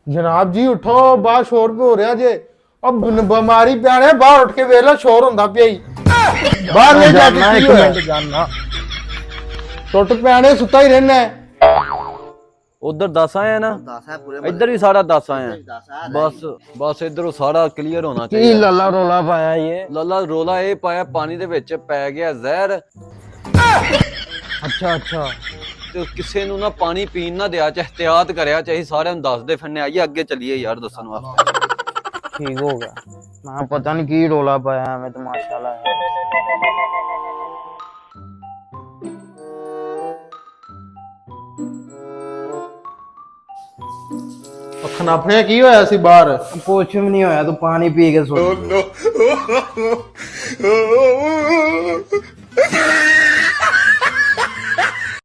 ਜਨਾਬ ਜੀ ਉਠੋ, ਬਾਹਰ ਸ਼ੋਰ ਹੋ ਰਿਹਾ ਜੇ। ਉਹ ਬਿਮਾਰੀ ਪਿਆਣੇ ਬਾਹਰ ਉੱਠ ਕੇ ਵੇਖ ਲੈ, ਸ਼ੋਰ ਹੁੰਦਾ ਪਿਆ ਹੀ ਬਾਹਰ ਨਹੀਂ ਜਾ ਕੇ। ਇੱਕ ਮਿੰਟ ਜਾਨਾ। ਟੁੱਟ ਪਿਆਣੇ, ਸੁੱਤਾ ਹੀ ਰਹਿਣਾ। ਉਧਰ 10 ਆਏ ਆ ਨਾ, ਇੱਧਰ ਵੀ ਸਾਰਾ 10 ਆਏ ਆ। ਬਸ ਇਧਰੋਂ ਸਾਰਾ ਕਲੀਅਰ ਹੋਣਾ ਕੀ ਚਾਹੀਦਾ। ਲੱਲਾ ਰੋਲਾ ਪਾਇਆ ਇਹ? ਲੱਲਾ ਰੋਲਾ ਇਹ ਪਾਇਆ, ਪਾਣੀ ਦੇ ਵਿੱਚ ਪੈ ਗਿਆ ਜ਼ਹਿਰ। ਅੱਛਾ ਅੱਛਾ। ਤੇ ਕਿਸੇ ਨੂੰ ਨਾ ਪਾਣੀ ਪੀਣ ਨਾ ਦਿਆ, ਚਾਹੇ ਇhtiyat ਕਰਿਆ, ਚਾਹੇ ਸਾਰਿਆਂ ਨੂੰ ਦੱਸਦੇ ਫਿਰਨੇ। ਆਈਏ ਅੱਗੇ ਚੱਲੀਏ ਯਾਰ ਦੱਸਣ ਵਾਸਤੇ। ਠੀਕ ਹੋ ਗਿਆ। ਮੈਂ ਪਤਾ ਨਹੀਂ ਕੀ ਰੋਲਾ ਪਾਇਆ, ਐਵੇਂ ਤਮਾਸ਼ਾ ਲਾਇਆ। ਅੱਖਾਂ ਆਪਣੇ ਕੀ ਹੋਇਆ ਸੀ ਬਾਹਰ? ਕੁਛ ਵੀ ਨਹੀਂ ਹੋਇਆ, ਤੂੰ ਪਾਣੀ ਪੀ ਕੇ ਸੋ।